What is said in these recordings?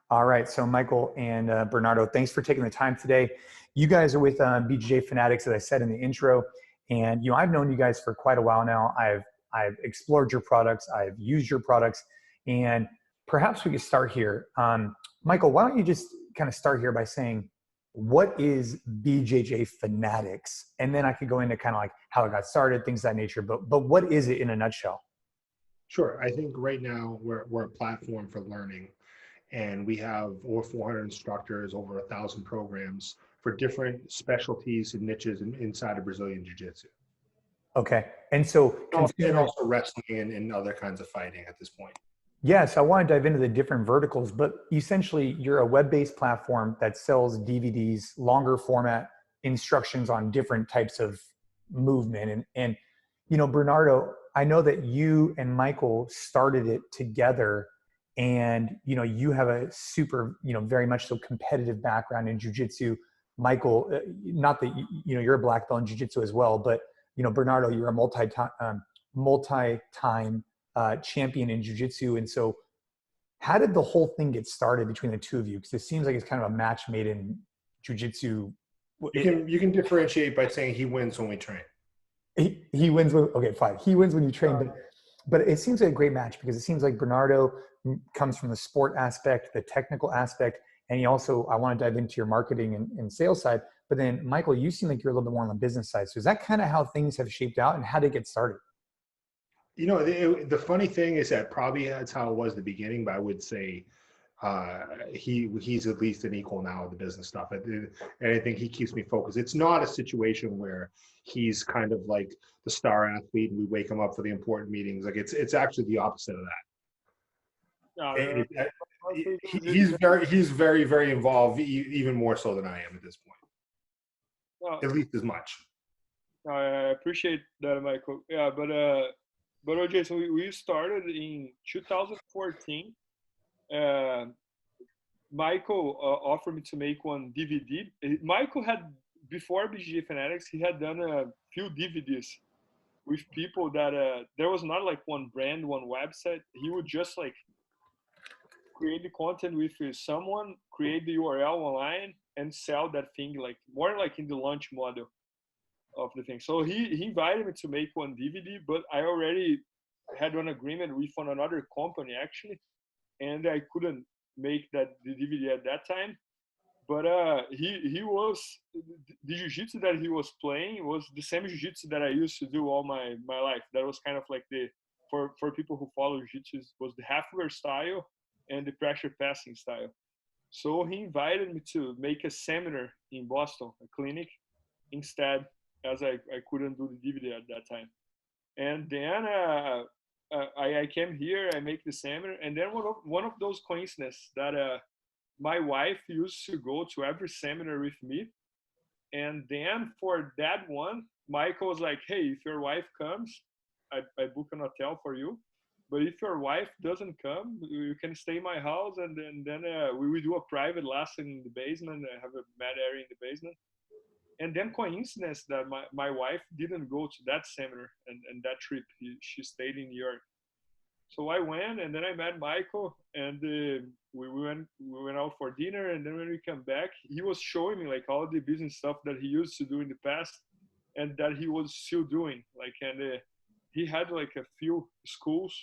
All right. So Michael and Bernardo, thanks for taking the time today. You guys are with BJJ Fanatics, as I said in the intro, and I've known you guys for quite a while now. I've explored your products, I've used your products, and perhaps we could start here. Michael, why don't you just kind of start here by saying, what is BJJ Fanatics? And then I could go into kind of like how it got started, things of that nature. But what is it in a nutshell? Sure. I think right now we're a platform for learning, and we have over 400 instructors, over 1,000 programs for different specialties and niches inside of Brazilian Jiu-Jitsu. Okay. And so And also wrestling and other kinds of fighting at this point. Yes, I want to dive into the different verticals, but essentially you're a web-based platform that sells DVDs, longer format instructions on different types of movement. And Bernardo, I know that you and Michael started it together, and you have a super, very much so competitive background in jiu-jitsu. Michael, not that you're a black belt in jiu-jitsu as well, but Bernardo, you're a multi-time champion in jiu-jitsu. And so how did the whole thing get started between the two of you? Because it seems like it's kind of a match made in jiu-jitsu. You can differentiate by saying he wins when we train. He wins when, okay, fine. He wins when you train, but it seems like a great match because it seems like Bernardo comes from the sport aspect, the technical aspect, and he also, I want to dive into your marketing and sales side, but then Michael, you seem like you're a little bit more on the business side. So is that kind of how things have shaped out, and how did it get started? The funny thing is that probably that's how it was at the beginning, but I would say he's at least an equal now with the business stuff. And I think he keeps me focused. It's not a situation where he's kind of like the star athlete and we wake him up for the important meetings. Like it's actually the opposite of that. He's very, very involved, even more so than I am at this point. At least as much. I appreciate that, Michael. Yeah, but OJ, so we started in 2014. Michael offered me to make one DVD. Michael had, before BJJ Fanatics, he had done a few DVDs with people that there was not like one brand, one website. He would just like create the content with someone, create the URL online, and sell that thing, like more like in the launch model of the thing. So he invited me to make one DVD, but I already had an agreement with another company actually, and I couldn't make the DVD at that time. But he was, the jiu-jitsu that he was playing was the same jiu-jitsu that I used to do all my life. That was kind of like for people who follow jiu-jitsu, was the half guard style and the pressure passing style. So he invited me to make a seminar in Boston, a clinic, instead, as I couldn't do the DVD at that time. And then I came here, I make the seminar, and then one of those coincidences that my wife used to go to every seminar with me. And then for that one, Michael was like, hey, if your wife comes, I book an hotel for you. But if your wife doesn't come, you can stay in my house, and then we will do a private lesson in the basement. I have a mat area in the basement. And then coincidence that my wife didn't go to that seminar and that trip. She stayed in New York. So I went, and then I met Michael, and we went out for dinner. And then when we come back, he was showing me like all the business stuff that he used to do in the past, and that he was still doing. Like, and he had like a few schools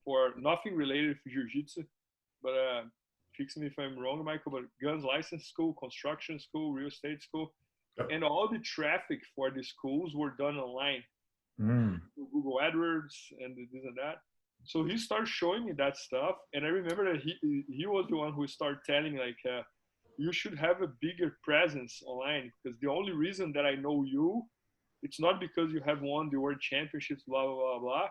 for nothing related to jiu-jitsu, but fix me if I'm wrong, Michael, but guns license school, construction school, real estate school, and all the traffic for the schools were done online. Google AdWords and this and that. So he started showing me that stuff, and I remember that he was the one who started telling like, you should have a bigger presence online, because the only reason that I know you, it's not because you have won the world championships, blah blah blah blah.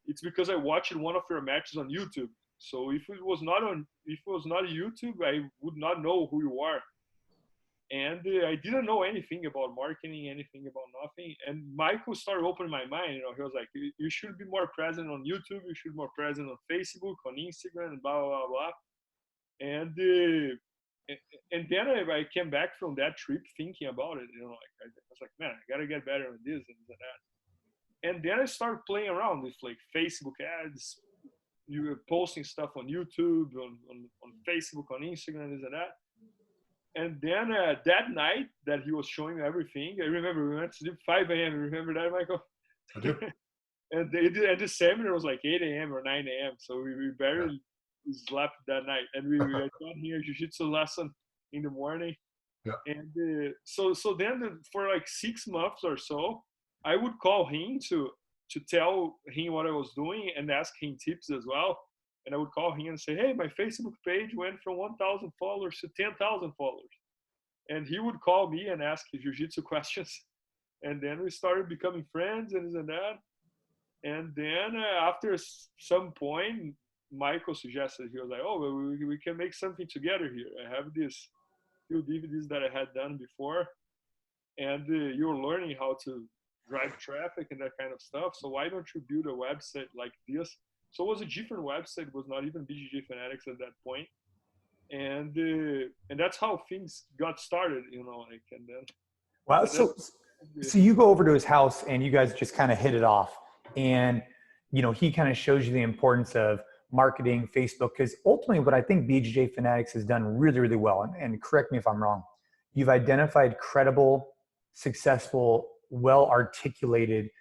It's because I watched one of your matches on YouTube. So if it was not YouTube, I would not know who you are. And I didn't know anything about marketing, anything about nothing. And Michael started opening my mind. He was like, you should be more present on YouTube. You should be more present on Facebook, on Instagram, and blah, blah, blah, blah. And then I came back from that trip thinking about it. Like I was like, man, I got to get better on this and that. And then I started playing around with like Facebook ads, you were posting stuff on YouTube, on Facebook, on Instagram, this and that. And then that night that he was showing everything, I remember we went to sleep 5 a.m. You remember that, Michael? I do. And the seminar was like 8 a.m. or 9 a.m. So we barely slept that night. And we taught here jiu-jitsu lesson in the morning. Yeah. And so then for like 6 months or so, I would call him to tell him what I was doing and ask him tips as well. And I would call him and say, hey, my Facebook page went from 1,000 followers to 10,000 followers. And he would call me and ask jiu-jitsu questions. And then we started becoming friends and this and that. And then after some point, Michael suggested, he was like, oh, well, we can make something together here. I have these few DVDs that I had done before. And you're learning how to drive traffic and that kind of stuff. So why don't you build a website like this? So it was a different website. It was not even BJJ Fanatics at that point. And that's how things got started, you know, like, and then. Wow. So you go over to his house and you guys just kind of hit it off, and, you know, he kind of shows you the importance of marketing, Facebook, because ultimately what I think BJJ Fanatics has done really, really well, and correct me if I'm wrong, you've identified credible, successful, well-articulate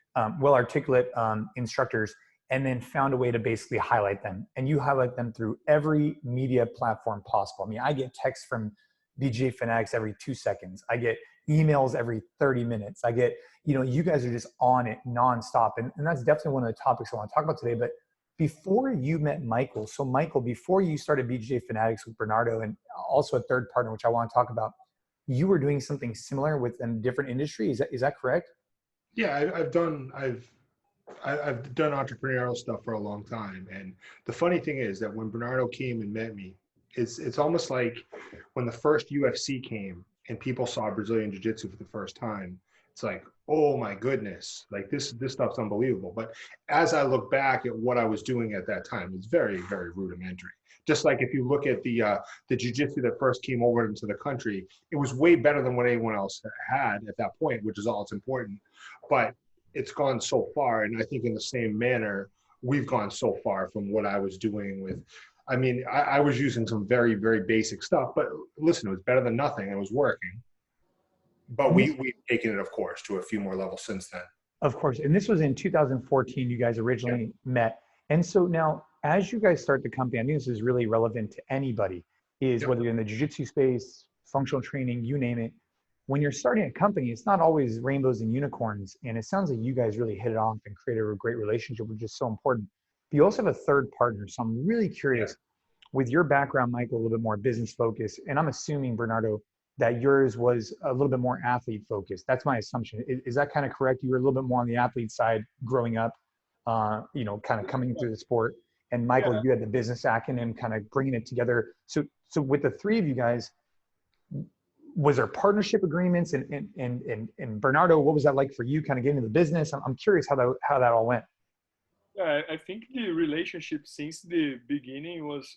instructors, and then found a way to basically highlight them. And you highlight them through every media platform possible. I mean, I get texts from BJJ Fanatics every 2 seconds. I get emails every 30 minutes. I get, you know, you guys are just on it nonstop. And that's definitely one of the topics I want to talk about today. But before you met Michael, so Michael, before you started BJJ Fanatics with Bernardo and also a third partner, which I want to talk about, you were doing something similar with a different industry. Is that correct? Yeah, I've done entrepreneurial stuff for a long time. And the funny thing is that when Bernardo came and met me, it's almost like when the first UFC came and people saw Brazilian Jiu-Jitsu for the first time. It's like, oh my goodness, like this stuff's unbelievable. But as I look back at what I was doing at that time, it's very, very rudimentary. Just like if you look at the jiu-jitsu that first came over into the country, it was way better than what anyone else had at that point, which is all it's important. But it's gone so far, and I think in the same manner, we've gone so far from what I was doing with. I mean, I was using some very, very basic stuff, but listen, it was better than nothing. It was working. But we've taken it, of course, to a few more levels since then. Of course. And this was in 2014, you guys originally met. And so now, as you guys start the company, I think this is really relevant to anybody, is whether you're in the jiu-jitsu space, functional training, you name it. When you're starting a company, it's not always rainbows and unicorns. And it sounds like you guys really hit it off and created a great relationship, which is so important. But you also have a third partner. So I'm really curious, with your background, Michael, a little bit more business focused, and I'm assuming, Bernardo, that yours was a little bit more athlete focused. That's my assumption. Is that kind of correct? You were a little bit more on the athlete side growing up, you know, kind of coming through the sport. And Michael, you had the business acumen, kind of bringing it together. So with the three of you guys, was there partnership agreements? And Bernardo, what was that like for you, kind of getting into the business? I'm curious how that all went. Yeah, I think the relationship since the beginning was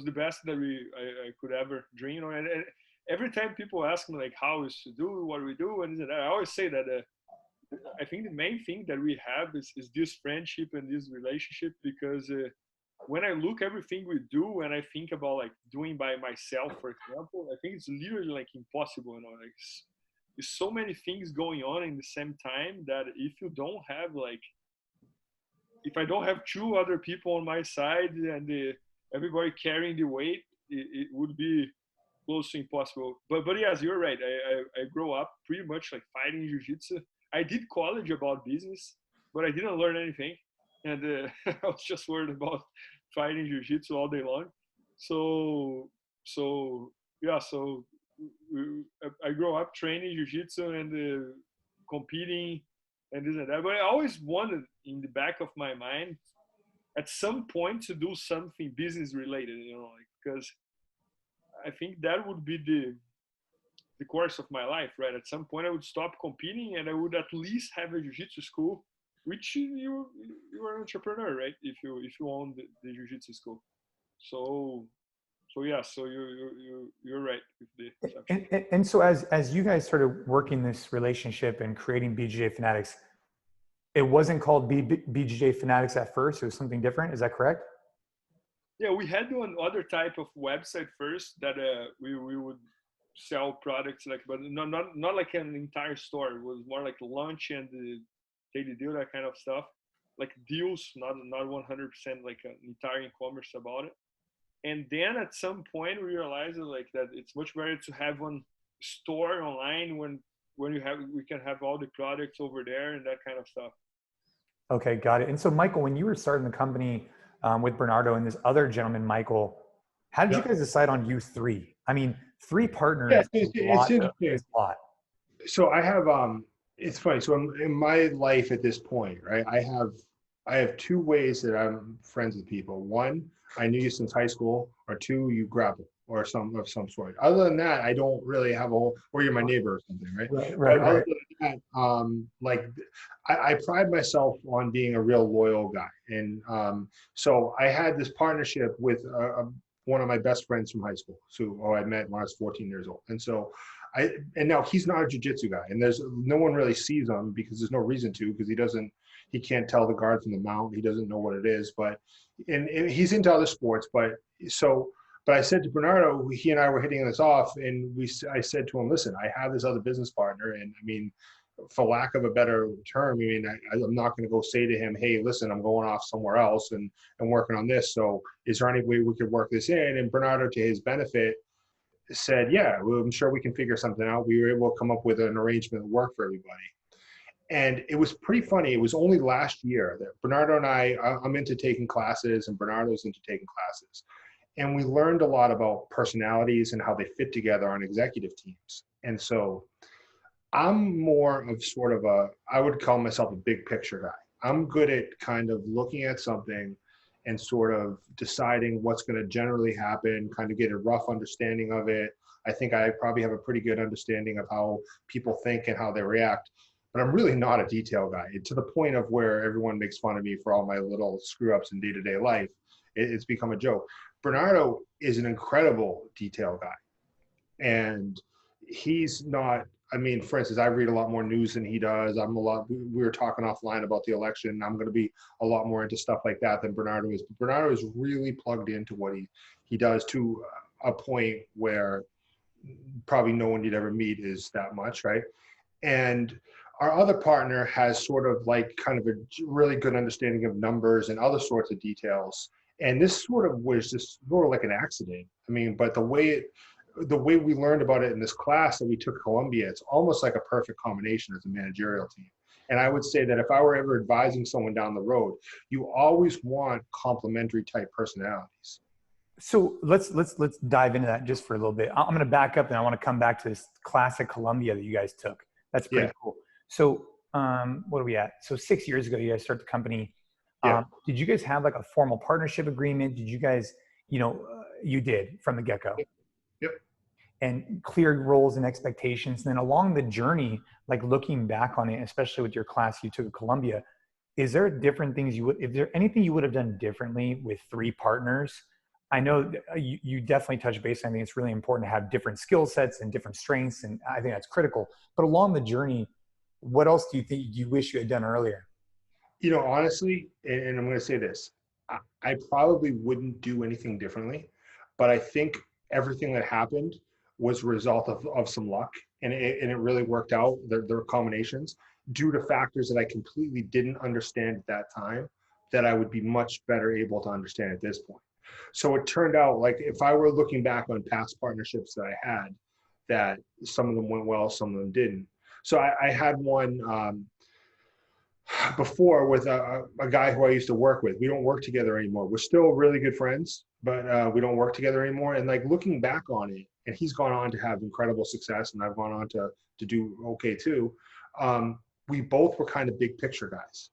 the best that I could ever dream of. And every time people ask me like how is to do what we do, and I always say that I think the main thing that we have is this friendship and this relationship, because when I look everything we do and I think about like doing by myself, for example, I think it's literally like impossible, you know, like there's so many things going on in the same time that if you don't have like, if I don't have two other people on my side and everybody carrying the weight, it would be close to impossible. But yes, you're right. I grew up pretty much like fighting jiu-jitsu. I did college about business, but I didn't learn anything. And I was just worried about fighting jiu-jitsu all day long. So I grew up training jiu-jitsu and competing and this and that. But I always wanted in the back of my mind at some point to do something business related, you know, like, because I think that would be the course of my life, right? At some point I would stop competing and I would at least have a jiu-jitsu school, which you are an entrepreneur, right? If you own the jiu-jitsu school. So you're right with the and so as you guys started working this relationship and creating BJJ Fanatics, It wasn't called BJJ Fanatics at first. It was something different. Is that correct? Yeah, we had one other type of website first that we would sell products like, but not like an entire store. It was more like lunch and the daily deal, that kind of stuff, like deals, not 100% like an entire e-commerce about it. And then at some point we realized like that it's much better to have one store online when we can have all the products over there and that kind of stuff. Okay, got it. And so, Michael, when you were starting the company with Bernardo and this other gentleman, Michael, how did you guys decide on you three? I mean, 3 partners. Yeah, it's interesting. A lot. So I have, it's funny. So in my life at this point, right, I have 2 ways that I'm friends with people. 1, I knew you since high school, or 2, you grapple or some sort. Other than that, I don't really have or you're my neighbor or something, right? Right. Other than that, like I pride myself on being a real loyal guy. And so I had this partnership with one of my best friends from high school, who I met when I was 14 years old. And so and now he's not a jiu-jitsu guy, and there's no one really sees him because there's no reason to, because he can't tell the guard from the mount. He doesn't know what it is, and he's into other sports. But I said to Bernardo, he and I were hitting this off, and I said to him, listen, I have this other business partner, and I mean, for lack of a better term, I mean, I'm not going to go say to him, hey, listen, I'm going off somewhere else and working on this. So is there any way we could work this in? And Bernardo, to his benefit, said, yeah, well, I'm sure we can figure something out. We were able to come up with an arrangement that worked for everybody. And it was pretty funny. It was only last year that Bernardo and I'm into taking classes, and Bernardo's into taking classes. And we learned a lot about personalities and how they fit together on executive teams. And so I'm more of sort of I would call myself a big picture guy. I'm good at kind of looking at something and sort of deciding what's going to generally happen, kind of get a rough understanding of it. I think I probably have a pretty good understanding of how people think and how they react, but I'm really not a detail guy, to the point of where everyone makes fun of me for all my little screw ups in day-to-day life. It's become a joke. Bernardo is an incredible detail guy. And he's not, I mean, for instance, I read a lot more news than he does. We were talking offline about the election. I'm going to be a lot more into stuff like that than Bernardo is. But Bernardo is really plugged into what he does, to a point where probably no one you'd ever meet is that much, right? And our other partner has sort of like kind of a really good understanding of numbers and other sorts of details. And this sort of was just sort of like an accident. I mean, but the way we learned about it in this class that we took at Columbia, it's almost like a perfect combination as a managerial team. And I would say that if I were ever advising someone down the road, you always want complementary type personalities. So let's dive into that just for a little bit. I'm going to back up and I want to come back to this class at Columbia that you guys took. That's pretty cool. So what are we at? So 6 years ago, you guys started the company. Did you guys have like a formal partnership agreement? Did you guys, you did from the get-go? Yep. And clear roles and expectations. And then along the journey, like looking back on it, especially with your class you took at Columbia, is there is there anything you would have done differently with 3 partners? I know you definitely touch base. I think it's really important to have different skill sets and different strengths. And I think that's critical. But along the journey, what else do you think you wish you had done earlier? Honestly, and I'm going to say this, I probably wouldn't do anything differently, but I think everything that happened was a result of some luck, and it really worked out. There were combinations due to factors that I completely didn't understand at that time that I would be much better able to understand at this point. So it turned out like if I were looking back on past partnerships that I had, that some of them went well, some of them didn't. So I had one before with a guy who I used to work with. We don't work together anymore. We're still really good friends, but we don't work together anymore. And like looking back on it, and he's gone on to have incredible success, and I've gone on to do okay too. We both were kind of big picture guys.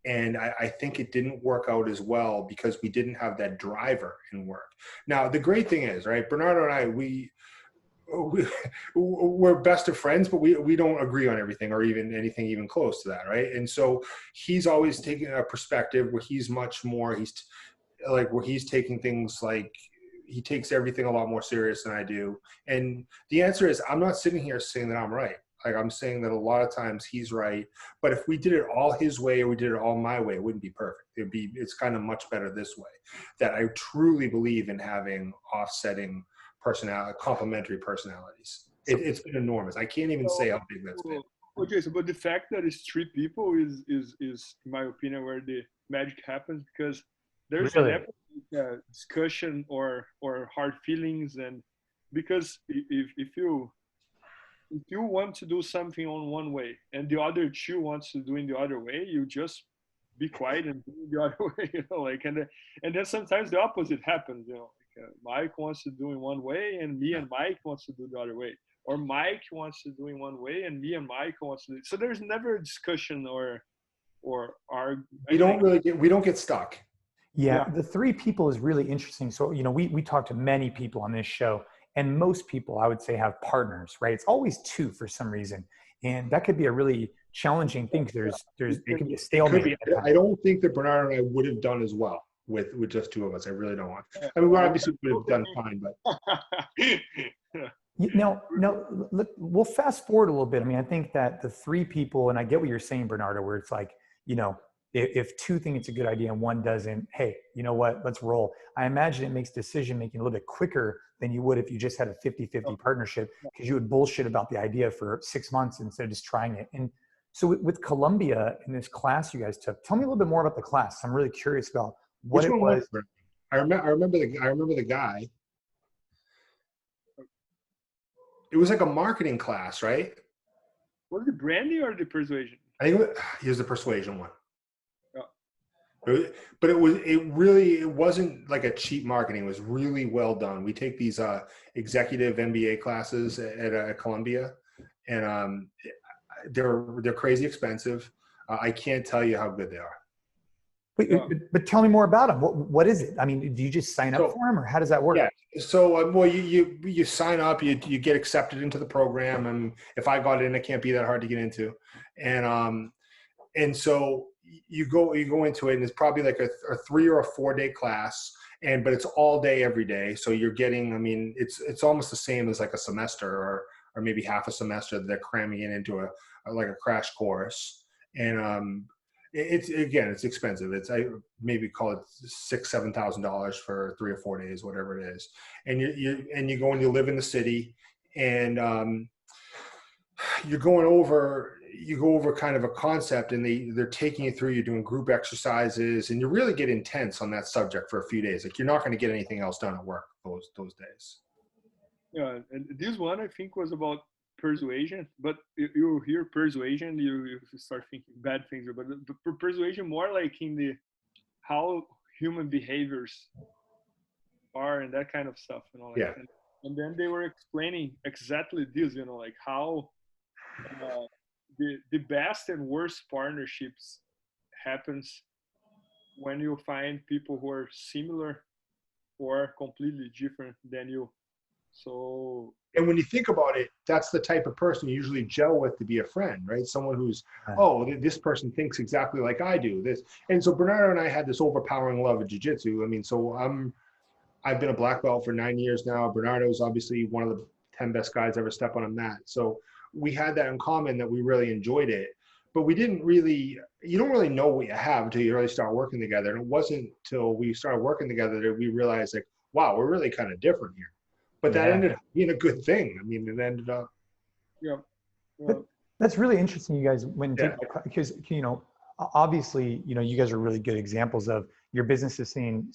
And I think it didn't work out as well because we didn't have that driver in work. Now, the great thing is, right, Bernardo and I, we're best of friends, but we don't agree on everything or even anything even close to that, right? And so he's always taking a perspective where he's much more, where he's taking things like, he takes everything a lot more serious than I do. And the answer is, I'm not sitting here saying that I'm right. Like I'm saying that a lot of times he's right, but if we did it all his way or we did it all my way, it wouldn't be perfect. It's kind of much better this way. That I truly believe in having offsetting complementary personalities. It's been enormous. I can't even say how big that's been. Okay, so but the fact that it's 3 people is in my opinion where the magic happens, because there's never a discussion or hard feelings, and because if you want to do something on one way and the other 2 wants to do it the other way, you just be quiet and do it the other way, like, and then sometimes the opposite happens, like Mike wants to do it one way and me and Mike wants to do the other way, or Mike wants to do it one way and me and Mike wants to do it. So there's never a discussion or we don't get stuck. Yeah, the 3 people is really interesting. So, we talk to many people on this show, and most people, I would say, have partners, right? It's always 2 for some reason. And that could be a really challenging thing. It could be a stalemate. I don't think that Bernardo and I would have done as well with just 2 of us. I really don't want. I mean, we obviously would have done fine, but. No, look, we'll fast forward a little bit. I mean, I think that the 3 people, and I get what you're saying, Bernardo, where it's like, if 2 think it's a good idea and 1 doesn't, hey, you know what, let's roll. I imagine it makes decision-making a little bit quicker than you would if you just had a 50-50 partnership, because you would bullshit about the idea for 6 months instead of just trying it. And so with Columbia in this class you guys took, tell me a little bit more about the class. I'm really curious about what it was. I remember the guy. It was like a marketing class, right? Was it branding or the persuasion? I think it was the persuasion one. But it wasn't like a cheap marketing. It was really well done. We take these executive MBA classes at Columbia, and they're crazy expensive. I can't tell you how good they are. But tell me more about them. What is it? I mean, do you just sign up for them, or how does that work? Yeah. So, well, you sign up, you get accepted into the program, and if I got in, it can't be that hard to get into, and so you go into it, and it's probably like a 3 or a 4 day class, but it's all day every day. So you're getting, I mean, it's almost the same as like a semester or maybe half a semester that they're cramming it into a crash course, and it's expensive. I maybe call it $6,000-$7,000 for 3 or 4 days, whatever it is. And you go and you live in the city, and you go over kind of a concept, and they're taking you through. You're doing group exercises, and you really get intense on that subject for a few days. Like, you're not going to get anything else done at work those days. Yeah, and this one I think was about persuasion, but you hear persuasion, you start thinking bad things, but persuasion more like in the how human behaviors are and that kind of stuff, and then they were explaining exactly this, like how the best and worst partnerships happens when you find people who are similar or completely different than you. So, and when you think about it, that's the type of person you usually gel with to be a friend, right? Someone who's, this person thinks exactly like I do. And so Bernardo and I had this overpowering love of jiu-jitsu. I mean, so I've been a black belt for 9 years now. Bernardo is obviously one of the 10 best guys ever step on a mat. So we had that in common, that we really enjoyed it. But you don't really know what you have until you really start working together. And it wasn't till we started working together that we realized, like, wow, we're really kind of different here. But that ended up being a good thing. I mean, it ended up. Yeah. That's really interesting, you guys, because, obviously, you guys are really good examples of your business is seeing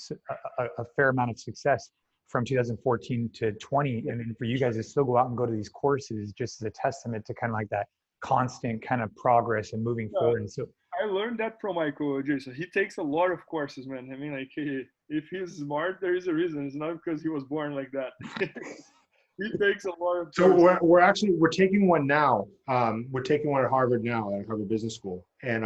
a fair amount of success from 2014 to 20. And then for you guys to still go out and go to these courses, just as a testament to kind of like that constant kind of progress and moving forward. And so I learned that from Michael, Jason. He takes a lot of courses, man. I mean, like, if he's smart, there is a reason. It's not because he was born like that. He takes a lot of courses. So we're taking one now. We're taking one at Harvard now, at Harvard Business School. And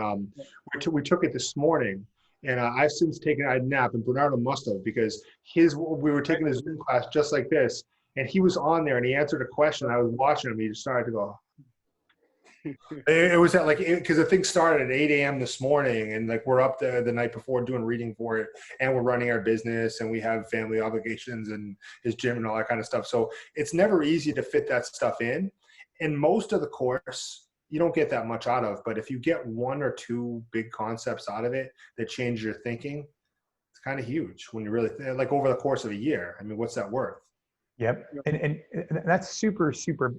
we took it this morning. And I've since taken a nap, and Bernardo must have, because we were taking a Zoom class just like this, and he was on there and he answered a question. I was watching him. He just started to go. It was at because the thing started at 8 a.m. this morning, and we're up the night before doing reading for it, and we're running our business, and we have family obligations and his gym and all that kind of stuff. So it's never easy to fit that stuff in. in most of the course, you don't get that much out of, but if you get one or two big concepts out of it that change your thinking, it's kind of huge when you really like over the course of a year. I mean, what's that worth? Yep. And that's super, super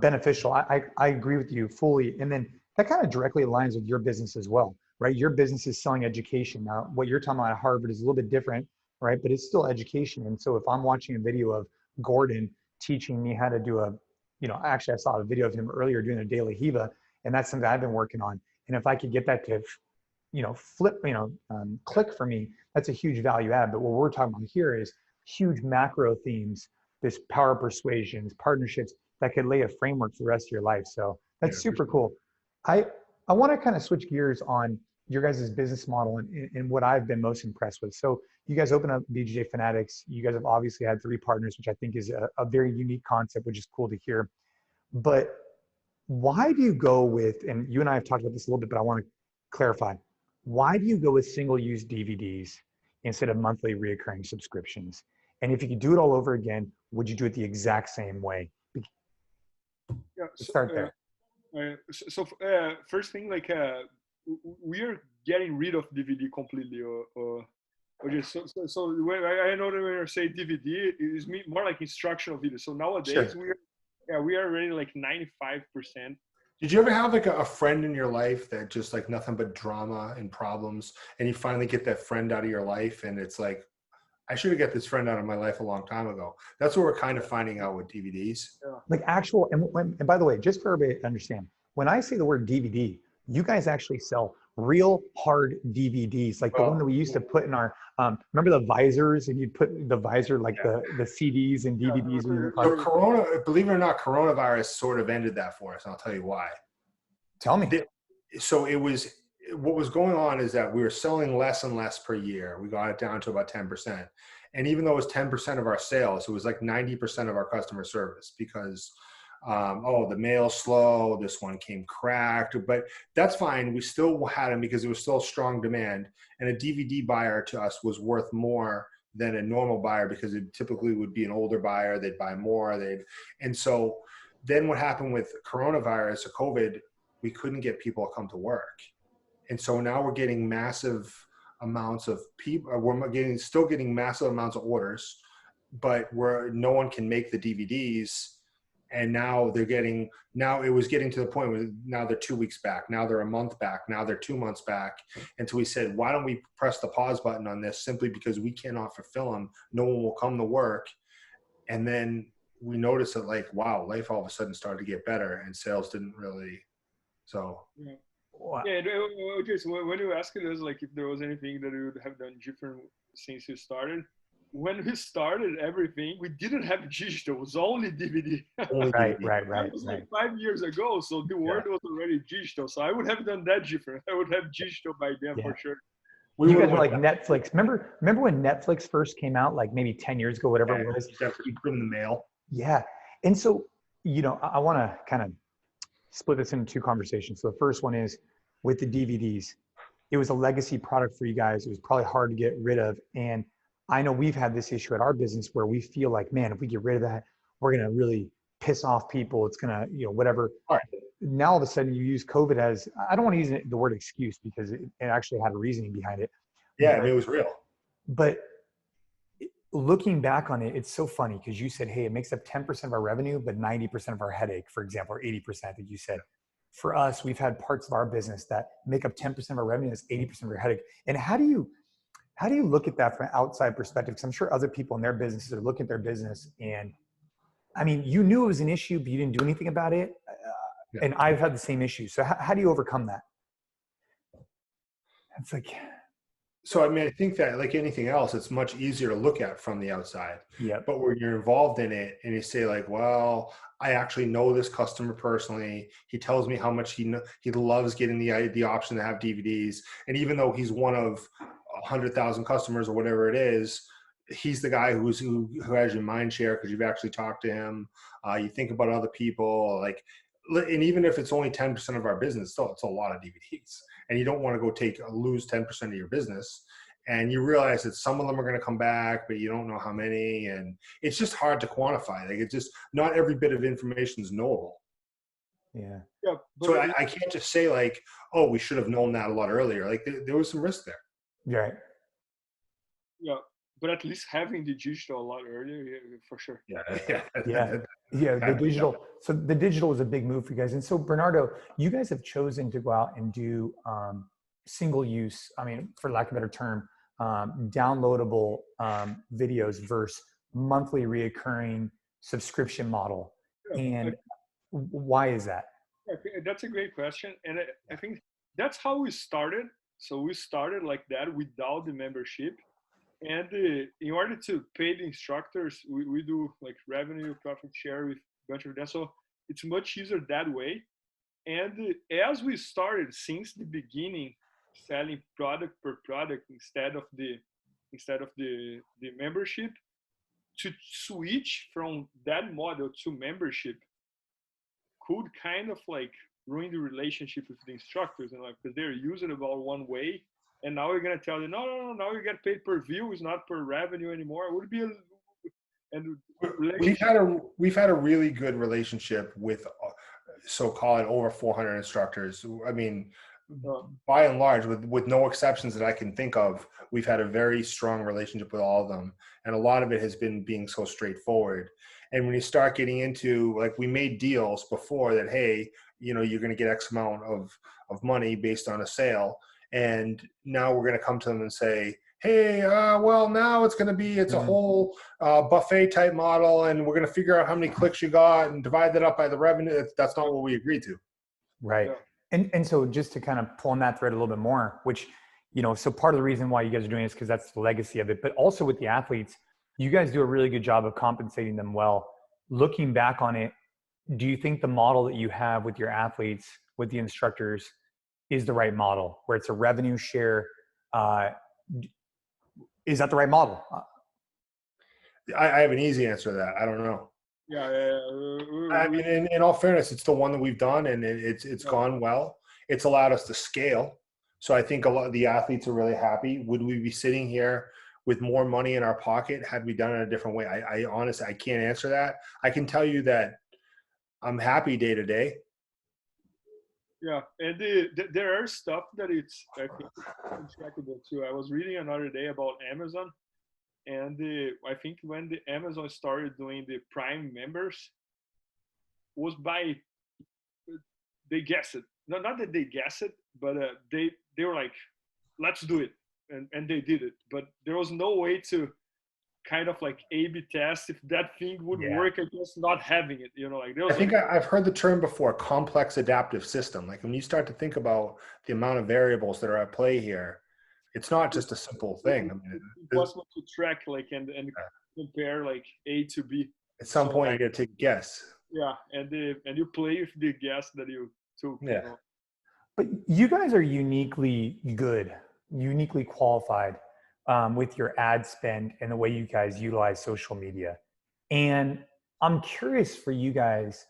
beneficial. I agree with you fully. And then that kind of directly aligns with your business as well, right? Your business is selling education. Now, what you're talking about at Harvard is a little bit different, right? But it's still education. And so if I'm watching a video of Gordon teaching me how to do actually I saw a video of him earlier doing a daily Hiva, and that's something I've been working on. And if I could get that to, click for me, that's a huge value add. But what we're talking about here is huge macro themes, this power of persuasions, partnerships that could lay a framework for the rest of your life. So that's super cool. I want to kind of switch gears on your guys' business model and what I've been most impressed with. So you guys open up BJJ Fanatics. You guys have obviously had 3 partners, which I think is a very unique concept, which is cool to hear. But why do you go with, and you and I have talked about this a little bit, but I want to clarify, why do you go with single-use DVDs instead of monthly reoccurring subscriptions? And if you could do it all over again, would you do it the exact same way? Start there. First thing, we are getting rid of DVD completely. So when I know that when I say DVD, it's more like instructional video. So nowadays we are already like 95%. Did you ever have like a friend in your life that just like nothing but drama and problems, and you finally get that friend out of your life, and it's like, I should have got this friend out of my life a long time ago. That's what we're kind of finding out with DVDs. Yeah. Like actual, and by the way, just for everybody to understand, when I say the word DVD, you guys actually sell real hard DVDs, like the one that we used to put in our, remember the visors, and you'd put the visor, like the CDs and DVDs. So believe it or not, coronavirus sort of ended that for us. And I'll tell you why. Tell me. So what was going on is that we were selling less and less per year. We got it down to about 10%. And even though it was 10% of our sales, it was like 90% of our customer service because, the mail's slow, this one came cracked, but that's fine. We still had them because it was still strong demand. And a DVD buyer to us was worth more than a normal buyer because it typically would be an older buyer. They'd buy more. And so then what happened with coronavirus or COVID, we couldn't get people to come to work. And so now we're getting massive amounts of people. We're still getting massive amounts of orders, but no one can make the DVDs. And now it was getting to the point where now they're 2 weeks back. Now they're a month back. Now they're 2 months back. And so we said, why don't we press the pause button on this simply because we cannot fulfill them. No one will come to work. And then we noticed that wow, life all of a sudden started to get better and sales didn't really. So. Yeah. Wow. Yeah, okay, so when you asked us if there was anything that you would have done different since you started, when we started everything, we didn't have digital. It was only DVD. Right. That was 5 years ago, so the world was already digital. So I would have done that different. I would have digital by then for sure. You guys were like Netflix. Remember when Netflix first came out, like maybe 10 years ago, whatever it was? You put in the mail. Yeah. And so, I want to kind of split this into 2 conversations. So the first one is with the DVDs. It was a legacy product for you guys. It was probably hard to get rid of. And I know we've had this issue at our business where we feel like, man, if we get rid of that, we're going to really piss off people. It's going to, whatever. All right. Now all of a sudden you use COVID as, I don't want to use the word excuse because it actually had a reasoning behind it. Yeah, it was real. But looking back on it, it's so funny because you said, hey, it makes up 10% of our revenue, but 90% of our headache, for example, or 80% that you said. For us, we've had parts of our business that make up 10% of our revenue, that's 80% of our headache. And how do you look at that from an outside perspective? Because I'm sure other people in their businesses are looking at their business and, I mean, you knew it was an issue, but you didn't do anything about it. And I've had the same issue. So how do you overcome that? It's like... So, I mean, I think that like anything else, it's much easier to look at from the outside. Yeah. But when you're involved in it and you say well, I actually know this customer personally. He tells me how much he loves getting the option to have DVDs. And even though he's one of 100,000 customers or whatever it is, he's the guy who has your mind share because you've actually talked to him. You think about other people, and even if it's only 10% of our business, still it's a lot of DVDs. And you don't want to lose 10% of your business. and you realize that some of them are going to come back, but you don't know how many, and it's just hard to quantify. Like, it's just not every bit of information is knowable. Yeah. Yeah, but So I can't just say like, oh, we should have known that a lot earlier. Like there was some risk there. Right. yeah, but at least having the digital a lot earlier, yeah, for sure. Yeah. Yeah. The digital. So the digital was a big move for you guys. And so Bernardo, you guys have chosen to go out and do single use, I mean, for lack of a better term, downloadable videos versus monthly reoccurring subscription model. Yeah, And why is that? that's a great question, and I think that's how we started. So we started like that without the membership, and in order to pay the instructors, we do like revenue profit share with a bunch of that. So it's much easier that way. And as we started since the beginning, selling product per product instead of the membership, to switch from that model to membership could kind of like ruin the relationship with the instructors, and like, because they're using it about one way, and now we're gonna tell them, no, now you get paid per view, it's not per revenue anymore. It would be and we've had a really good relationship with so-called over 400 instructors. I mean, by and large, with no exceptions that I can think of, we've had a very strong relationship with all of them, and a lot of it has been being so straightforward. And when you start getting into, like, we made deals before that, hey, you know, you're going to get X amount of money based on a sale, and now we're going to come to them and say, hey, well, now it's going to be, it's a whole buffet type model, and we're going to figure out how many clicks you got and divide that up by the revenue. That's not what we agreed to. Right. And so just to kind of pull on that thread a little bit more, which, you know, so part of the reason why you guys are doing this, because that's the legacy of it, but also with the athletes, you guys do a really good job of compensating them well. Looking back on it, do you think the model that you have with your athletes, with the instructors, is the right model, where it's a revenue share? Is that the right model? I have an easy answer to that. I don't know. I mean, in all fairness, it's the one that we've done, and it's gone well. It's allowed us to scale. So I think a lot of the athletes are really happy. Would we be sitting here with more money in our pocket had we done it a different way? I honestly, I can't answer that. I can tell you that I'm happy day to day. Yeah, and there are stuff that it's, I think, untrackable too. I was reading another day about Amazon, and I think when the Amazon started doing the Prime members, was by, they guessed it. No, not that they guessed it, but they were like, let's do it, and they did it. But there was no way to kind of like A/B test if that thing would work against not having it. You know, like there was. I think I've heard the term before, complex adaptive system. Like when you start to think about the amount of variables that are at play here, it's not just a simple thing. I mean, it's impossible to track like and compare like A to B. At some point, you got to take a guess. Yeah, and you play with the guess that you took. Yeah. You know? But you guys are uniquely good, uniquely qualified with your ad spend and the way you guys utilize social media. And I'm curious for you guys,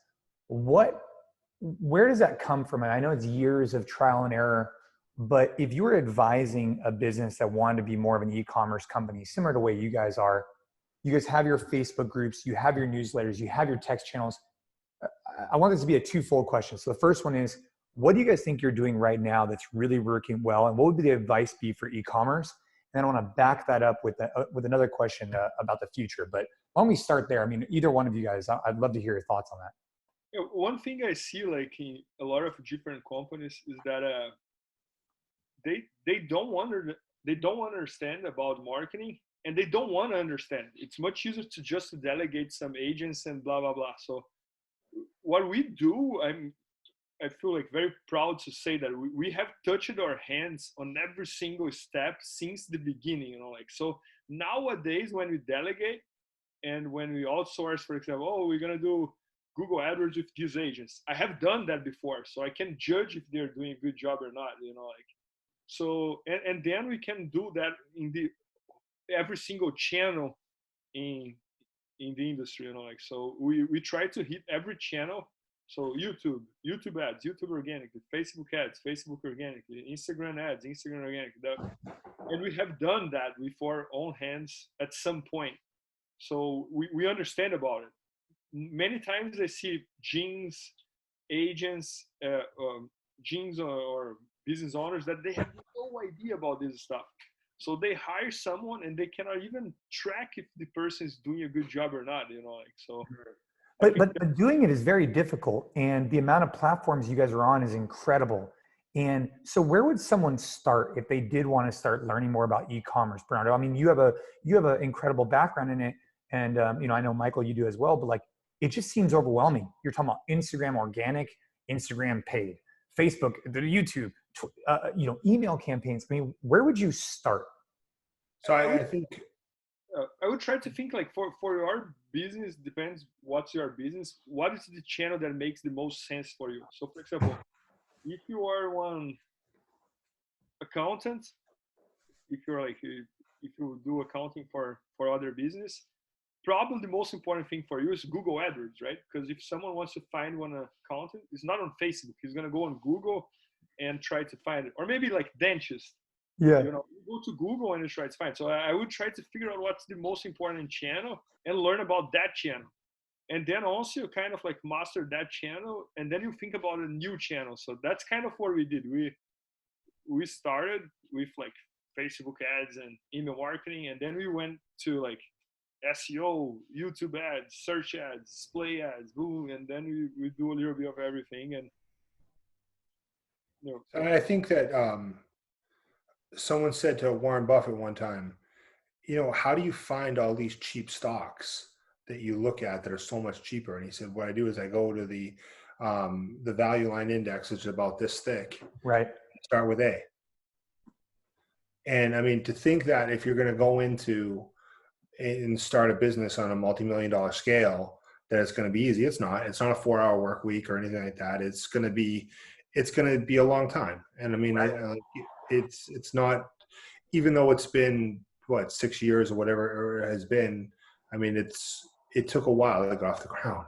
where does that come from? And I know it's years of trial and error, but if you were advising a business that wanted to be more of an e-commerce company, similar to the way you guys are, you guys have your Facebook groups, you have your newsletters, you have your text channels. I want this to be a twofold question. So the first one is, what do you guys think you're doing right now that's really working well? And what would the advice be for e-commerce? And I want to back that up with another question about the future. But why don't we start there? I mean, either one of you guys, I'd love to hear your thoughts on that. Yeah, one thing I see like in a lot of different companies is that they don't want to understand about marketing, and they don't want to understand. It's much easier to just delegate some agents and blah blah blah. So what we do, I feel like very proud to say that we have touched our hands on every single step since the beginning, you know, like, so nowadays when we delegate and when we outsource, for example, oh, we're going to do Google AdWords with these agents. I have done that before, so I can judge if they're doing a good job or not, you know, like, so, and then we can do that in every single channel in the industry, you know, like, so we try to hit every channel So YouTube ads, YouTube organically, Facebook ads, Facebook organically, Instagram ads, Instagram organically. And we have done that with our own hands at some point. So we understand about it. Many times I see gyms, agents, gyms or business owners that they have no idea about this stuff. So they hire someone and they cannot even track if the person is doing a good job or not, so. But doing it is very difficult, and the amount of platforms you guys are on is incredible. And so where would someone start if they did want to start learning more about e-commerce, Bernardo? I mean, you have an incredible background in it. And, I know Michael, you do as well, but like, it just seems overwhelming. You're talking about Instagram organic, Instagram paid, Facebook, YouTube, email campaigns. I mean, where would you start? So I think I would try to think like for your business, depends what's your business, what is the channel that makes the most sense for you. So for example, if you are one accountant, if you do accounting for other business, probably the most important thing for you is Google AdWords, right? Because if someone wants to find one accountant, it's not on Facebook. He's going to go on Google and try to find it. Or maybe like dentist. Yeah. You go to Google and try to find. So I would try to figure out what's the most important channel and learn about that channel. And then also you kind of like master that channel, and then you think about a new channel. So that's kind of what we did. We started with like Facebook ads and email marketing, and then we went to like SEO, YouTube ads, search ads, display ads, boom, and then we do a little bit of everything. And And I think that someone said to Warren Buffett one time, how do you find all these cheap stocks that you look at that are so much cheaper? And he said, what I do is I go to the value line index, which is about this thick. Right. Start with A. And I mean, to think that if you're going to go into and start a business on a multi-million-dollar scale, that it's going to be easy. It's not a 4-hour work week or anything like that. It's going to be a long time. And I mean, it's not, even though it's been 6 years or whatever it has been. I mean, it took a while to get off the ground.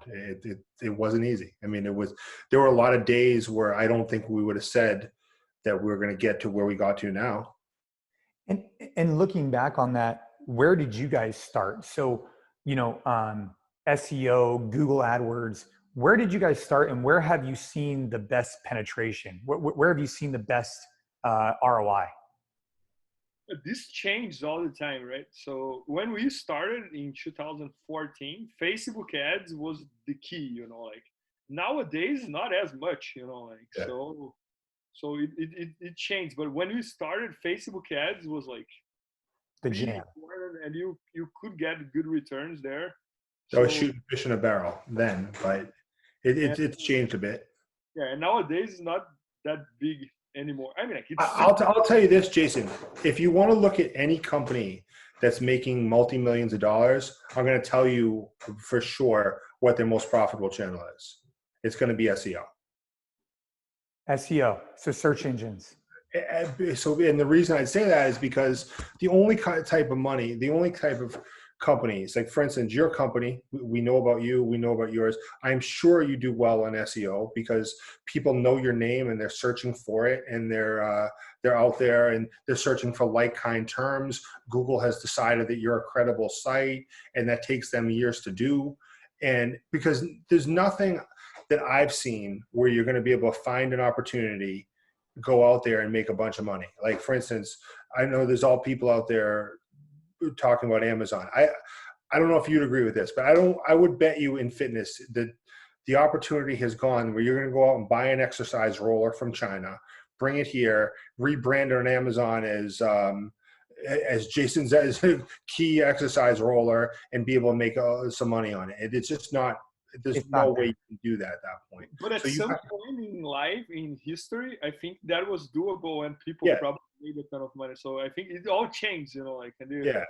It wasn't easy. I mean, there were a lot of days where I don't think we would have said that we were going to get to where we got to now. And looking back on that, where did you guys start? So, SEO, Google AdWords, where did you guys start, and where have you seen the best penetration? Where have you seen the best ROI? This changes all the time, right? So when we started in 2014, Facebook ads was the key, like nowadays, not as much, Yeah. So it changed. But when we started, Facebook ads was like the jam, and you could get good returns there. I was shooting fish in a barrel then, but it's changed a bit. Yeah, and nowadays it's not that big anymore. I mean, I'll tell you this, Jason. If you want to look at any company that's making multi-millions of dollars, I'm going to tell you for sure what their most profitable channel is. It's going to be SEO. SEO, so search engines. So, and the reason I'd say that is because the only type of money, the only type of companies, like for instance, your company, we know about you, we know about yours. I'm sure you do well on SEO because people know your name and they're searching for it, and they're out there and they're searching for like-kind terms. Google has decided that you're a credible site, and that takes them years to do. And because there's nothing that I've seen where you're going to be able to find an opportunity, go out there and make a bunch of money. Like for instance, I know there's all people out there talking about Amazon. I don't know if you'd agree with this, but I would bet you in fitness that the opportunity has gone where you're going to go out and buy an exercise roller from China, bring it here, rebrand it on Amazon as Jason's key exercise roller, and be able to make some money on it. It's just not. There's no way you can do that at that point. But at some point in life, in history, I think that was doable, and people probably made a ton of money. So I think it all changed, Yeah,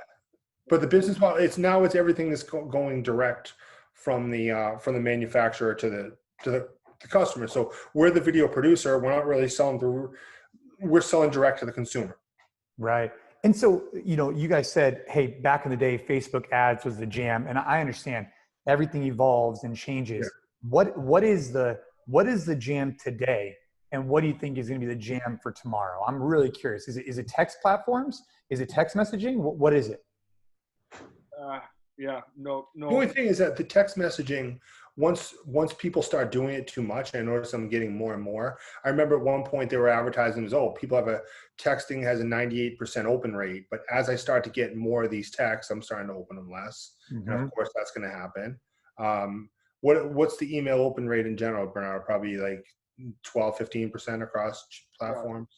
but the business model, it's everything is going direct from the manufacturer to the customer. So we're the video producer. We're not really selling through. We're selling direct to the consumer. Right. And so, you guys said, hey, back in the day, Facebook ads was the jam, and I understand everything evolves and changes. Yeah. What is the what is the jam today? And what do you think is going to be the jam for tomorrow? I'm really curious. Is it text platforms? Is it text messaging? What is it? Yeah, no. The only thing is that the text messaging, once people start doing it too much, I notice I'm getting more and more. I remember at one point they were advertising as, people have texting has a 98% open rate. But as I start to get more of these texts, I'm starting to open them less. Mm-hmm. And of course that's going to happen. What's the email open rate in general, Bernard? Probably like 12-15% across platforms.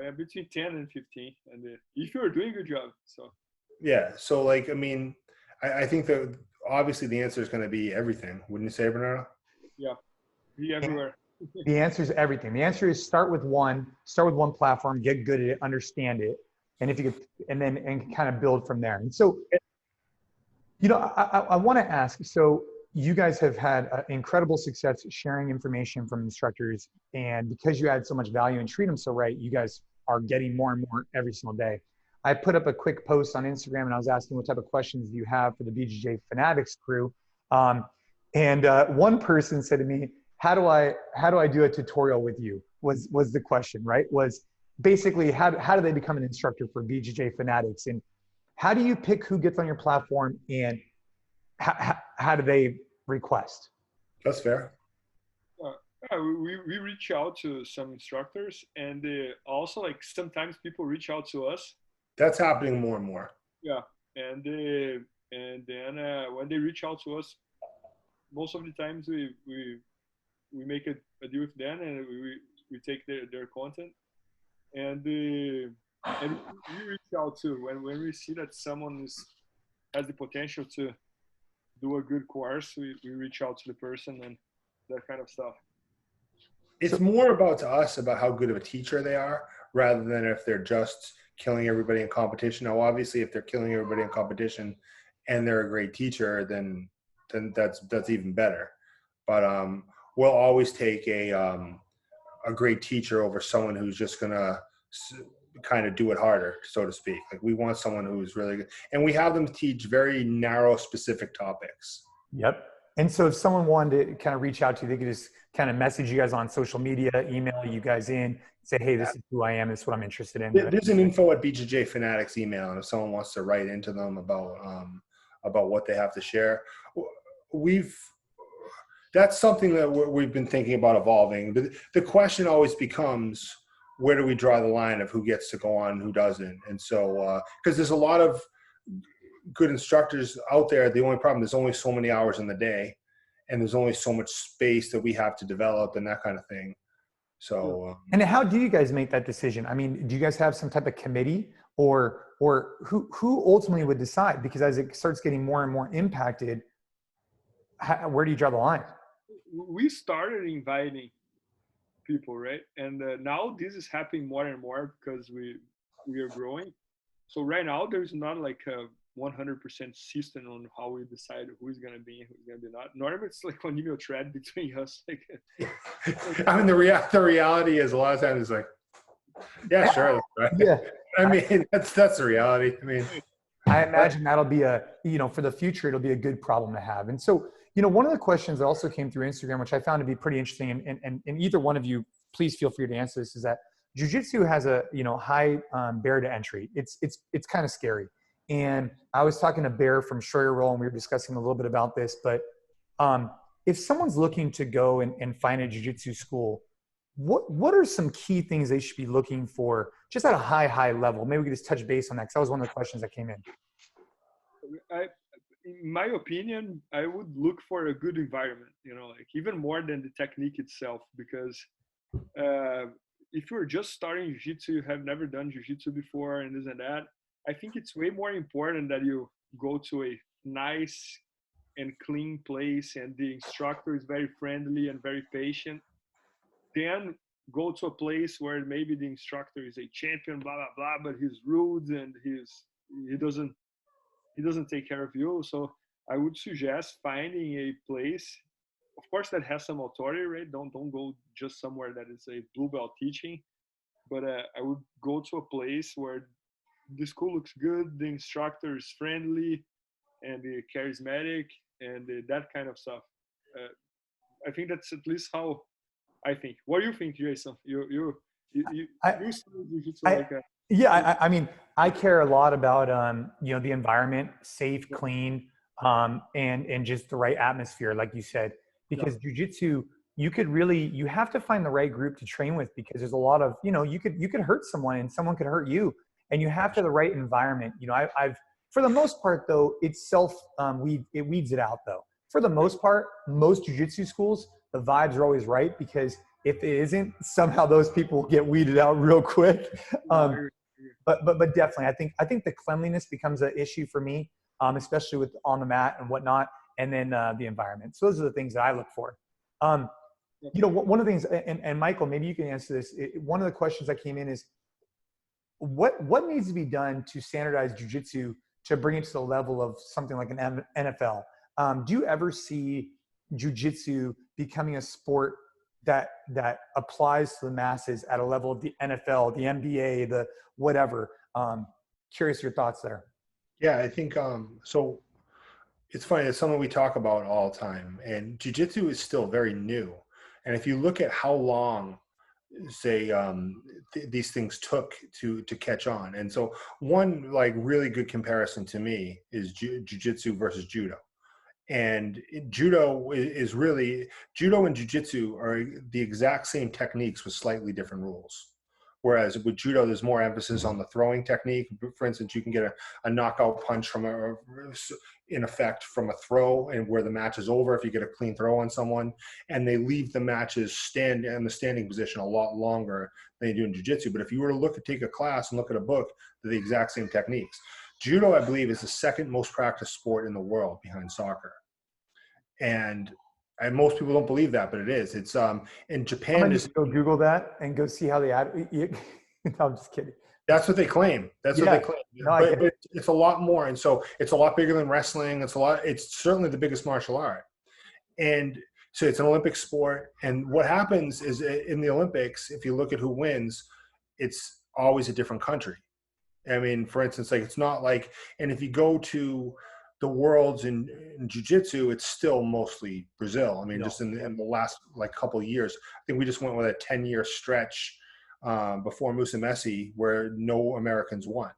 Yeah, between 10 and 15, and if you're doing a good job. So yeah, so like, I mean, I think that obviously the answer is going to be everything, wouldn't you say, Bernardo? Yeah, be everywhere. The answer is everything. The answer is start with one platform, get good at it, understand it, and if you could, and kind of build from there. And so, I want to ask. So you guys have had incredible success sharing information from instructors, and because you add so much value and treat them so right, you guys are getting more and more every single day. I put up a quick post on Instagram and I was asking what type of questions do you have for the BJJ Fanatics crew. And one person said to me, how do I do a tutorial with you was the question, right? Was basically how do they become an instructor for BJJ Fanatics, and how do you pick who gets on your platform, and how do they request? That's fair. We reach out to some instructors, and also like sometimes people reach out to us. That's happening more and more. Yeah, and then when they reach out to us, most of the times we make a deal with them, and we take their content, and we reach out too when we see that someone has the potential to do a good course. We reach out to the person and that kind of stuff. It's more about us about how good of a teacher they are, rather than if they're just killing everybody in competition. Now, obviously, if they're killing everybody in competition and they're a great teacher, then that's even better. But we'll always take a great teacher over someone who's just gonna kind of do it harder, so to speak. Like, we want someone who's really good, and we have them teach very narrow, specific topics. Yep. And so if someone wanted to kind of reach out to you, they could just kind of message you guys on social media, email you guys in, say, hey, this is who I am, this is what I'm interested in. There's an info at BJJ Fanatics email, and if someone wants to write into them about what they have to share, that's something that we've been thinking about evolving. But the question always becomes, where do we draw the line of who gets to go on and who doesn't? And so, because there's a lot of good instructors out there, the only problem, there's only so many hours in the day, and there's only so much space that we have to develop and that kind of thing. So, and how do you guys make that decision? I mean, do you guys have some type of committee, or who ultimately would decide? Because as it starts getting more and more impacted, where do you draw the line? We started inviting people, right? And now this is happening more and more because we are growing. So right now there's not like a 100% system on how we decide who's gonna be and who's gonna be not. Normally it's like an email thread between us. Like, I mean, the reality is a lot of times it's like, yeah, sure, right? Yeah. I mean, that's the reality. I mean, I imagine that'll be for the future, it'll be a good problem to have. And so, one of the questions that also came through Instagram, which I found to be pretty interesting, and either one of you, please feel free to answer this, is that Jiu-jitsu has a, high barrier to entry. It's kind of scary. And I was talking to Bear from Schroyer Roll, and we were discussing a little bit about this, but if someone's looking to go and find a Jiu-jitsu school, what are some key things they should be looking for just at a high level? Maybe we could just touch base on that, because that was one of the questions that came in. In my opinion, I would look for a good environment, like even more than the technique itself, because if you're just starting jiu-jitsu, you have never done jiu-jitsu before and this and that, I think it's way more important that you go to a nice and clean place and the instructor is very friendly and very patient. Then go to a place where maybe the instructor is a champion, blah, blah, blah, but he's rude and he doesn't take care of you. So I would suggest finding a place, of course, that has some authority, right? Don't go just somewhere that is a blue belt teaching, but I would go to a place where the school looks good, the instructor is friendly and charismatic, and that kind of stuff. I think that's at least how I think. What do you think, Jason? You I, study jiu-jitsu I, like a, yeah, I mean, I care a lot about, you know, the environment, safe, yeah, clean, and just the right atmosphere, like you said, yeah, because jujitsu, you have to find the right group to train with because there's a lot of, you know, you could hurt someone and someone could hurt you, and you have to have the right environment. You know, I've for the most part though, it's it weeds it out though. For the most part, most jujitsu schools, the vibes are always right because if it isn't, somehow those people get weeded out real quick. yeah, Um, but definitely, I think the cleanliness becomes an issue for me, especially with on the mat and whatnot, and then the environment. So those are the things that I look for. Um, yeah. you know, one of the things, and Michael, maybe you can answer this. One of the questions that came in is, what needs to be done to standardize jujitsu to bring it to the level of something like an NFL? Do you ever see jujitsu becoming a sport that applies to the masses at a level of the NFL, the NBA, the whatever? Curious your thoughts there. Yeah, I think so. It's funny. It's something we talk about all the time, and jujitsu is still very new. And if you look at how long, say, these things took to catch on, and so one like really good comparison to me is jujitsu versus judo. And judo is really, judo and jiu-jitsu are the exact same techniques with slightly different rules. Whereas with judo, there's more emphasis on the throwing technique. For instance, you can get a knockout punch in effect from a throw, and where the match is over if you get a clean throw on someone. And they leave the matches in the standing position a lot longer than they do in jiu-jitsu. But if you were to take a class and look at a book, they're the exact same techniques. Judo, I believe, is the second most practiced sport in the world behind soccer. And most people don't believe that, but it is. It's in I'm Japan. gonna just go Google that and go see how they add. No, I'm just kidding. That's what they claim. That's what they Yeah, claim. no, I get But it. it's a lot more, and so it's a lot bigger than wrestling. It's certainly the biggest martial art, and so it's an Olympic sport. And what happens is in the Olympics, if you look at who wins, it's always a different country. I mean, for instance, like it's not like, and if you go to the worlds in jiu-jitsu, it's still mostly Brazil. I mean, just in the last like couple of years, I think we just went with a 10-year stretch before Musa Messi where no Americans won.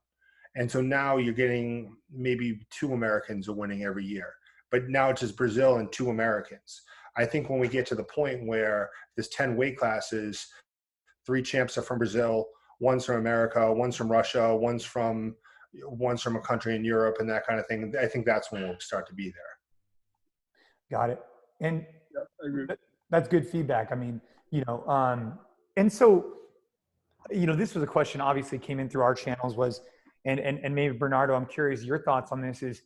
And so now you're getting maybe 2 Americans are winning every year, but now it's just Brazil and 2 Americans. I think when we get to the point where there's 10 weight classes, 3 champs are from Brazil, one's from America, one's from Russia, one's from a country in Europe, and that kind of thing. I think that's when we'll start to be there. Got it. And Yeah, I agree. that's good feedback. I mean, and so, this was a question obviously came in through our channels was, and maybe Bernardo, I'm curious your thoughts on this is,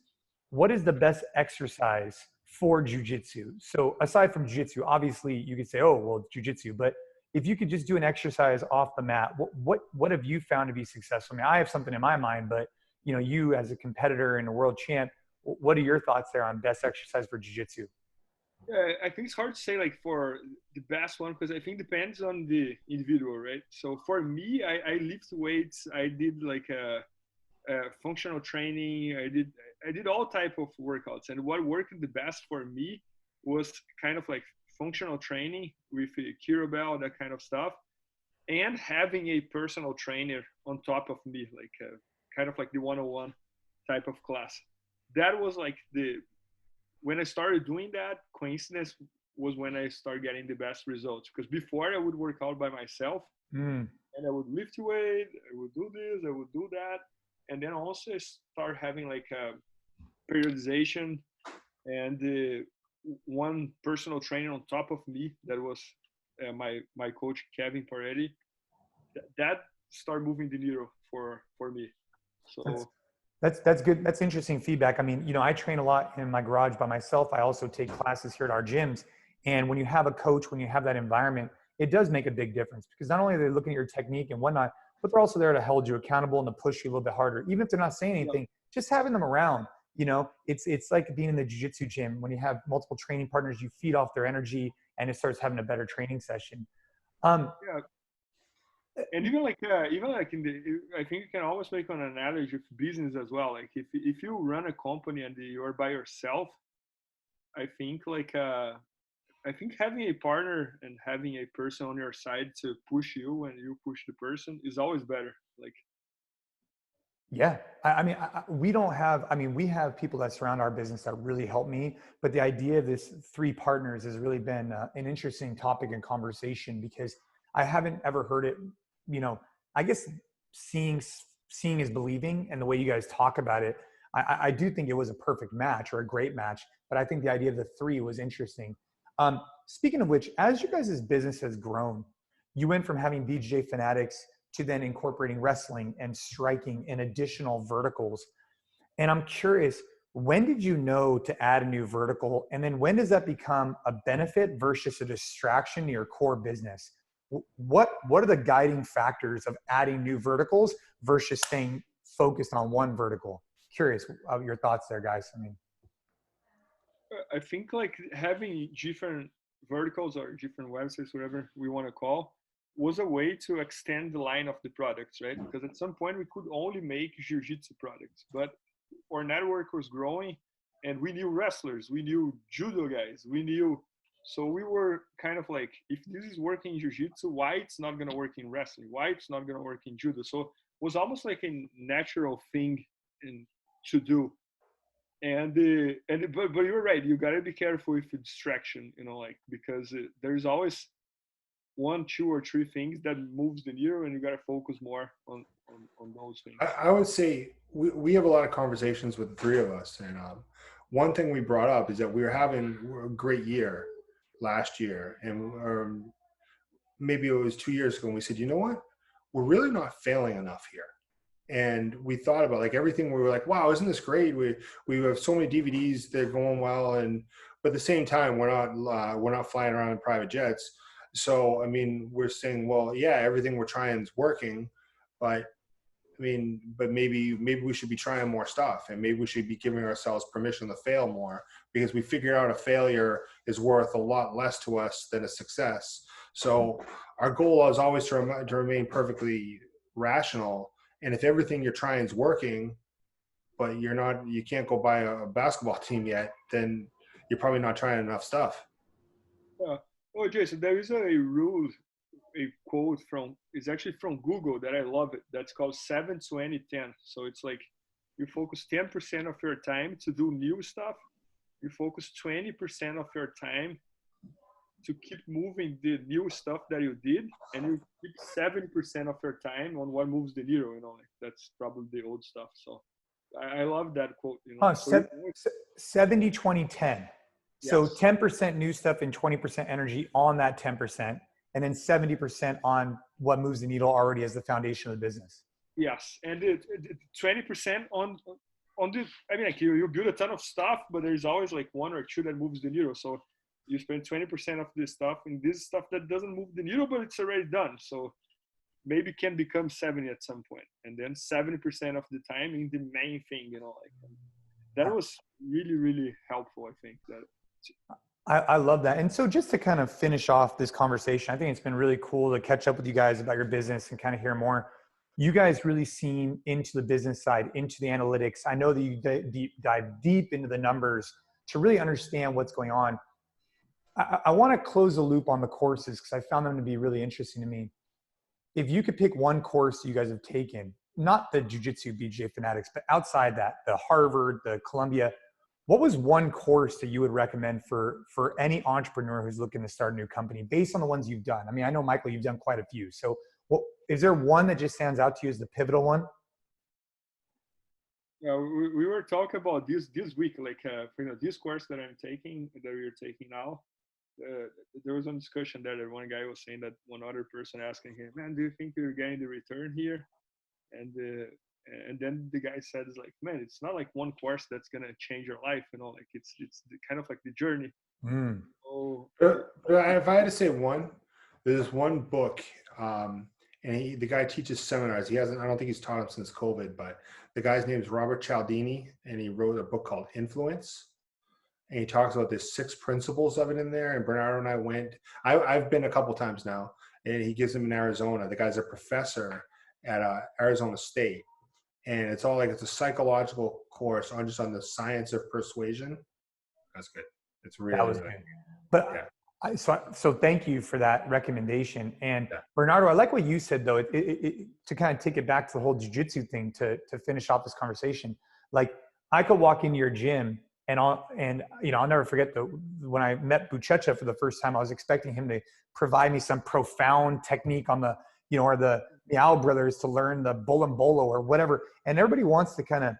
what is the best exercise for jujitsu? So aside from jujitsu, obviously you could say, oh, well, jujitsu, but if you could just do an exercise off the mat, what have you found to be successful? I mean, I have something in my mind, but you as a competitor and a world champ, what are your thoughts there on best exercise for jiu-jitsu? Yeah, I think it's hard to say like for the best one because I think it depends on the individual, right? So for me, I lift weights. I did like a functional training. I did all type of workouts, and what worked the best for me was kind of like functional training with a kettlebell, that kind of stuff, and having a personal trainer on top of me, like kind of like the one-on-one type of class. That was like when I started doing that, coincidence was when I started getting the best results. Because before I would work out by myself, and I would lift weight, I would do this, I would do that, and then also start having like a periodization and one personal trainer on top of me. That was my coach Kevin Paretti. That started moving the needle for me. So That's good. That's interesting feedback. I mean, I train a lot in my garage by myself. I also take classes here at our gyms. And when you have a coach, when you have that environment, it does make a big difference because not only are they looking at your technique and whatnot, but they're also there to hold you accountable and to push you a little bit harder. Even if they're not saying anything, just having them around, it's like being in the jiu-jitsu gym. When you have multiple training partners, you feed off their energy and it starts having a better training session. yeah. And even like in I think you can always make an analogy with business as well. Like if you run a company and you're by yourself, I think like I think having a partner and having a person on your side to push you and you push the person is always better. Like, Yeah. I mean, we don't have, I mean, we have people that surround our business that really help me, but the idea of this 3 partners has really been an interesting topic and conversation because I haven't ever heard it, you know, I guess seeing, seeing is believing, and the way you guys talk about it, I do think it was a perfect match or a great match, but I think the idea of the 3 was interesting. Speaking of which, as you guys' business has grown, you went from having BJJ Fanatics to then incorporating wrestling and striking in additional verticals. And I'm curious, when did you know to add a new vertical? And then when does that become a benefit versus a distraction to your core business? What are the guiding factors of adding new verticals versus staying focused on one vertical? Curious of your thoughts there, guys. I mean, I think like having different verticals or different websites, whatever we want to call, was a way to extend the line of the products, right? Because at some point we could only make jiu-jitsu products, but our network was growing and we knew wrestlers, we knew judo guys, we knew, so we were kind of like, if this is working in jiu-jitsu, why it's not going to work in wrestling? Why it's not going to work in judo? So it was almost like a natural thing to do. But you're right, you got to be careful with the distraction, you know, like, because there's always 1, 2, or 3 things that moves the needle, and you got to focus more on those things. I would say we have a lot of conversations with the 3 of us, and one thing we brought up is that we were having a great year last year, and maybe it was 2 years ago, and we said, you know what, we're really not failing enough here. And we thought about like everything. We were like, wow, isn't this great? We have so many DVDs that are going well, but at the same time, we're not flying around in private jets. So I mean, we're saying, well, yeah, everything we're trying is working, but I mean, but maybe we should be trying more stuff, and maybe we should be giving ourselves permission to fail more, because we figured out a failure is worth a lot less to us than a success. So our goal is always to remain perfectly rational. And if everything you're trying is working, but you can't go buy a basketball team yet, then you're probably not trying enough stuff. Yeah. Oh, Jason, there is a rule, a quote it's actually from Google that I love it. That's called 7-20-10. So it's like you focus 10% of your time to do new stuff. You focus 20% of your time to keep moving the new stuff that you did, and you keep 70% of your time on what moves the needle, you know, like that's probably the old stuff. So I love that quote, you know. 70, 20, 10. Yes. So 10% new stuff and 20% energy on that 10%, and then 70% on what moves the needle already as the foundation of the business. Yes. And 20% on the, I mean, like you build a ton of stuff, but there's always like 1 or 2 that moves the needle. So you spend 20% of this stuff in this stuff that doesn't move the needle, but it's already done. So maybe can become 70 at some point, and then 70% of the time in the main thing, you know, like that was really, really helpful. I think that. I love that. And so just to kind of finish off this conversation, I think it's been really cool to catch up with you guys about your business and kind of hear more. You guys really seen into the business side, into the analytics. I know that you dive deep into the numbers to really understand what's going on. I want to close the loop on the courses because I found them to be really interesting to me. If you could pick one course you guys have taken, not the Jiu-Jitsu BJJ Fanatics, but outside that, the Harvard, the Columbia, what was one course that you would recommend for any entrepreneur who's looking to start a new company based on the ones you've done? I mean, I know, Michael, you've done quite a few. So is there one that just stands out to you as the pivotal one? Yeah, we were talking about this week, like, you know, this course that I'm taking, that we're taking now, there was a discussion there that one guy was saying that one other person asking him, man, do you think you're getting the return here? And then the guy said, like, man, it's not like one course that's going to change your life, you know, like it's kind of like the journey. So, if I had to say one, there's one book, and the guy teaches seminars. I don't think he's taught them since COVID, but the guy's name is Robert Cialdini, and he wrote a book called Influence. And he talks about the 6 principles of it in there. And Bernardo and I went, I've been a couple times now, and he gives them in Arizona. The guy's a professor at Arizona State. And it's all like, it's a psychological course on the science of persuasion. That's good. It's really, that was good. But yeah. So thank you for that recommendation. And Bernardo, I like what you said though, to kind of take it back to the whole jiu-jitsu thing to finish off this conversation. Like I could walk into your gym and I'll never forget when I met Buchecha for the first time, I was expecting him to provide me some profound technique on the, or the Meow brothers to learn the Bolo or whatever. And everybody wants to kind of,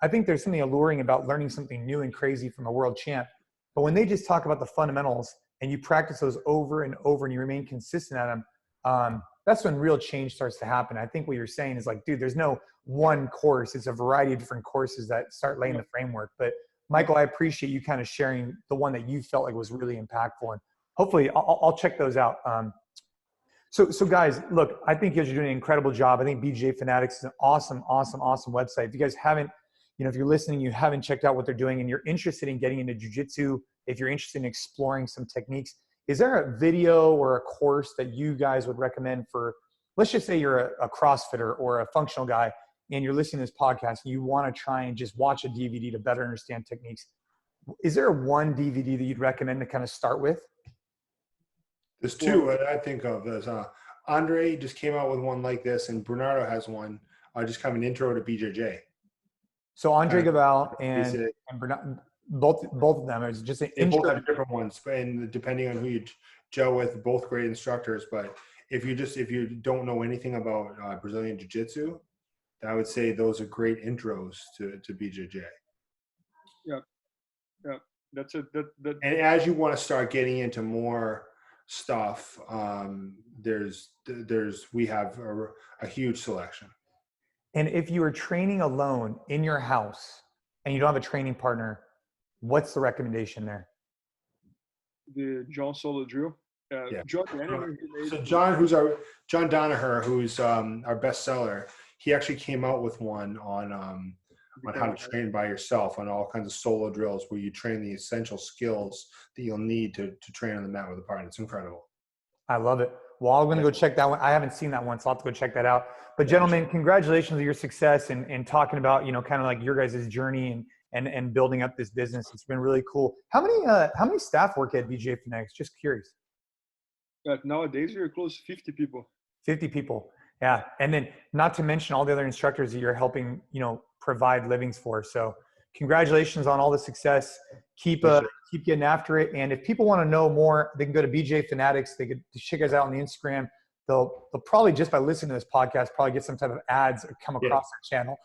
I think there's something alluring about learning something new and crazy from a world champ. But when they just talk about the fundamentals and you practice those over and over and you remain consistent at them, that's when real change starts to happen. I think what you're saying is like, dude, there's no one course. It's a variety of different courses that start laying the framework. But Michael, I appreciate you kind of sharing the one that you felt like was really impactful. And hopefully I'll check those out. So guys, look, I think you guys are doing an incredible job. I think BJJ Fanatics is an awesome website. If you guys haven't, if you're listening, you haven't checked out what they're doing and you're interested in getting into jiu-jitsu, if you're interested in exploring some techniques, is there a video or a course that you guys would recommend for, let's just say you're a CrossFitter or a functional guy and you're listening to this podcast and you want to try and just watch a DVD to better understand techniques. Is there one DVD that you'd recommend to kind of start with? There's two that I think of. There's Andre just came out with one like this, and Bernardo has one, just kind of an intro to BJJ. So Andre Gaval and Bernardo, both of them is just an intro. Both have different ones, and depending on who you gel with, both great instructors. But if you don't know anything about Brazilian Jiu-Jitsu, I would say those are great intros to BJJ. Yeah. That's it. And as you want to start getting into more stuff, we have a huge selection. And if you are training alone in your house and you don't have a training partner, what's the recommendation there? The John Solo drill. John Danaher, who's our bestseller, he actually came out with one on how to train by yourself on all kinds of solo drills where you train the essential skills that you'll need to train on the mat with a partner. It's incredible. I love it. Well, I'm going to go check that one. I haven't seen that one, so I'll have to go check that out. But gentlemen, congratulations on your success and talking about, kind of like your guys' journey and building up this business. It's been really cool. How many staff work at BJJ Fanatics? Just curious. Nowadays, we're close to 50 people. 50 people. Yeah. And then not to mention all the other instructors that you're helping, provide livings for. So congratulations on all the success. Keep getting after it. And if people want to know more, they can go to BJJ Fanatics. They could check us out on the Instagram. They'll probably, just by listening to this podcast, probably get some type of ads that come across our channel.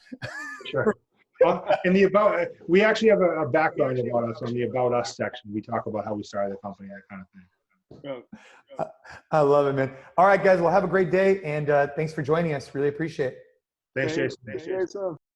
Sure. We actually have a background about us on the About Us section. We talk about how we started the company, that kind of thing. I love it, man. All right, guys. Well, have a great day. And thanks for joining us. Really appreciate it. Thanks, Jason.